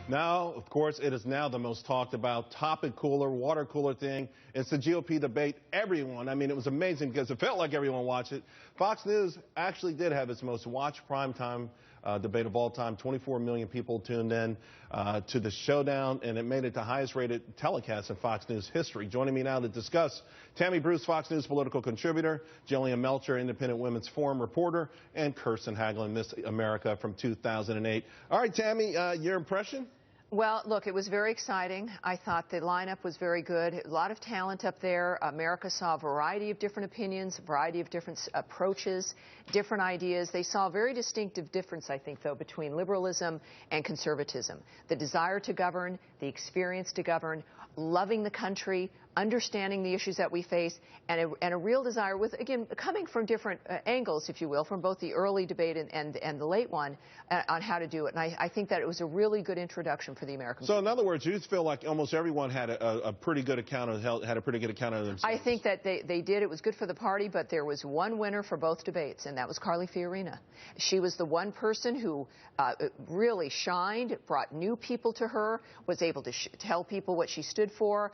Now, of course, it is now the most talked about topic cooler, water cooler thing. It's the GOP debate. Everyone, I mean, it was amazing because it felt like everyone watched it. Fox News actually did have its most watched primetime debate of all time. 24 million people tuned in to the showdown, and it made it the highest rated telecast in Fox News history. Joining me now to discuss, Tammy Bruce, Fox News political contributor, Jillian Melcher, Independent Women's Forum reporter, and Kirsten Hagelin, Miss America from 2008. All right, Tammy, your impression? Well, look, it was very exciting. I thought the lineup was very good. A lot of talent up there. America saw a variety of different opinions, a variety of different approaches, different ideas. They saw a very distinctive difference, I think, though, between liberalism and conservatism. The desire to govern, the experience to govern, loving the country, understanding the issues that we face, and a real desire with, again, coming from different angles, if you will, from both the early debate and the late one on how to do it. And I think that it was a really good introduction for the American people. So in other words, you feel like almost everyone had a pretty good account of themselves. I think that they did. It was good for the party, but there was one winner for both debates, and that was Carly Fiorina. She was the one person who really shined, brought new people to her, was able to tell people what she stood for,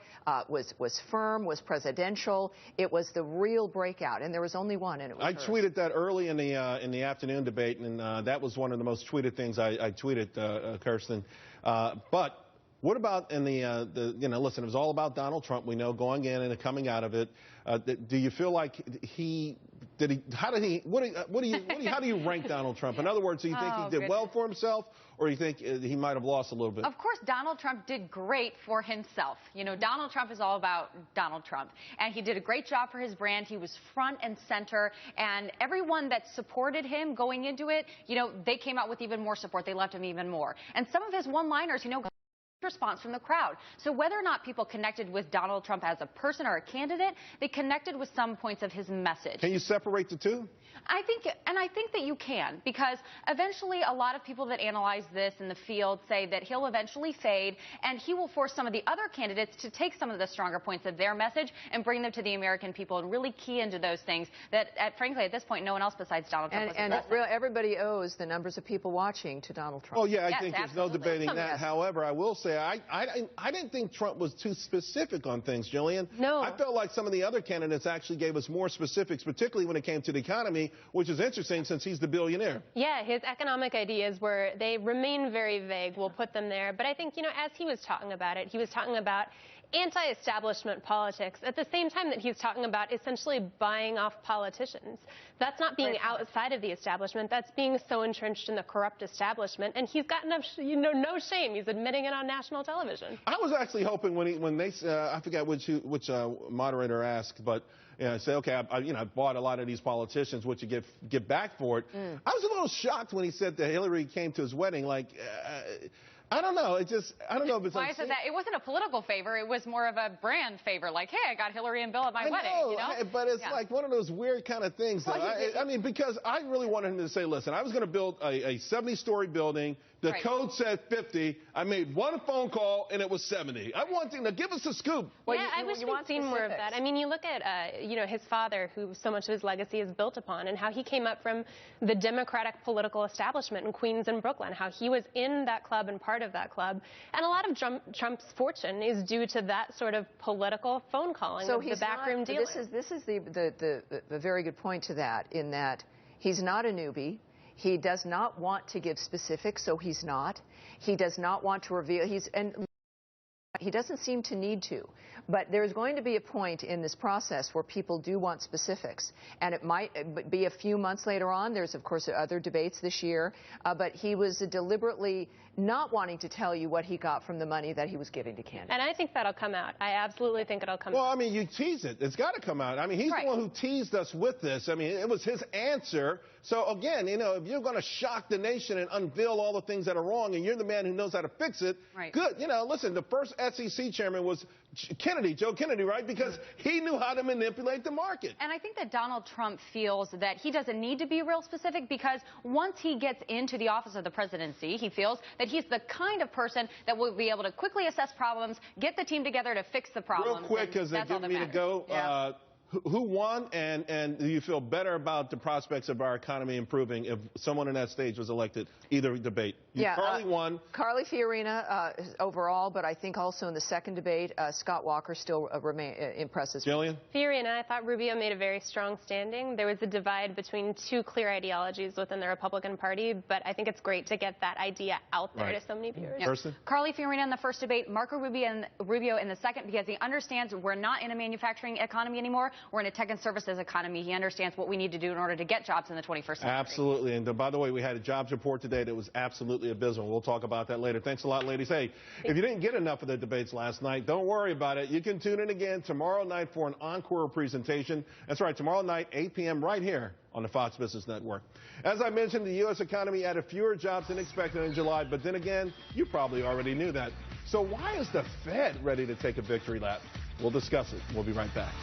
was firm, was presidential. It was the real breakout, and there was only one, and it was I hers. tweeted that early in the afternoon debate, and that was one of the most tweeted things I tweeted, Kirsten. But what about in listen, it was all about Donald Trump, we know, going in and coming out of it. Do you feel like how do you rank Donald Trump? In other words, do you think he did well for himself, or do you think he might have lost a little bit? Of course, Donald Trump did great for himself. You know, Donald Trump is all about Donald Trump, and he did a great job for his brand. He was front and center, and everyone that supported him going into it, you know, they came out with even more support. They loved him even more. And some of his one-liners, you know, response from the crowd. So whether or not people connected with Donald Trump as a person or a candidate, they connected with some points of his message. Can you separate the two? I think that you can, because eventually a lot of people that analyze this in the field say that he'll eventually fade, and he will force some of the other candidates to take some of the stronger points of their message and bring them to the American people and really key into those things that, frankly, at this point, no one else besides Donald Trump was addressing. Everybody owes the numbers of people watching to Donald Trump. Oh, yeah, yes, I think absolutely. there's no debating that. Yes. However, I will say I didn't think Trump was too specific on things, Jillian. No. I felt like some of the other candidates actually gave us more specifics, particularly when it came to the economy, which is interesting since he's the billionaire. Yeah, his economic ideas they remain very vague. We'll put them there. But I think, you know, as he was talking about it, he was talking about anti-establishment politics at the same time that he's talking about essentially buying off politicians. That's not being outside of the establishment. That's being so entrenched in the corrupt establishment. And he's got no shame. He's admitting it on national television. I was actually hoping when they I forget which moderator asked, but say, okay, I bought a lot of these politicians, what you get back for it. I was a little shocked when he said that Hillary came to his wedding. Like, I don't know. I don't know if it's Why is it that it wasn't a political favor? It was more of a brand favor. Like, hey, I got Hillary and Bill at my wedding. You know? But it's like one of those weird kind of things. Well, I mean, because I really wanted him to say, listen, I was going to build a 70-story building. The code said 50. I made one phone call, and it was 70. I want him to give us a scoop. Well, yeah, I wish we'd seen more of that. I mean, you look at, his father, who so much of his legacy is built upon, and how he came up from the Democratic political establishment in Queens and Brooklyn, how he was in that club and part of that club. And a lot of Trump's fortune is due to that sort of political phone calling, so the backroom dealing. This is the very good point to that, in that he's not a newbie. He does not want to give specifics, so he's not. He does not want to reveal. He doesn't seem to need to. But there's going to be a point in this process where people do want specifics. And it might be a few months later on. There's, of course, other debates this year. But he was deliberately not wanting to tell you what he got from the money that he was giving to candidates. And I think that'll come out. I absolutely think it'll come out. Well, I mean, you tease it. It's got to come out. I mean, he's the one who teased us with this. I mean, it was his answer. So, again, you know, if you're going to shock the nation and unveil all the things that are wrong, and you're the man who knows how to fix it, good. You know, listen, the first SEC chairman was Joe Kennedy, right? Because he knew how to manipulate the market. And I think that Donald Trump feels that he doesn't need to be real specific, because once he gets into the office of the presidency, he feels that he's the kind of person that will be able to quickly assess problems, get the team together to fix the problems. Real quick, because they're giving me to go. Yeah. Who won, and do you feel better about the prospects of our economy improving if someone in that stage was elected, either debate? Yeah, Carly won. Carly Fiorina overall, but I think also in the second debate, Scott Walker still impresses. Jillian? Fiorina, I thought Rubio made a very strong standing. There was a divide between two clear ideologies within the Republican Party, but I think it's great to get that idea out there to so many viewers. Kirsten? Carly Fiorina in the first debate, Marco Rubio in the second, because he understands we're not in a manufacturing economy anymore. We're in a tech and services economy. He understands what we need to do in order to get jobs in the 21st century. Absolutely. And by the way, we had a jobs report today that was absolutely abysmal. We'll talk about that later. Thanks a lot, ladies. Hey, if you didn't get enough of the debates last night, don't worry about it. You can tune in again tomorrow night for an encore presentation. That's right, tomorrow night, 8 p.m. right here on the Fox Business Network. As I mentioned, the U.S. economy added fewer jobs than expected in July, but then again, you probably already knew that. So why is the Fed ready to take a victory lap? We'll discuss it. We'll be right back.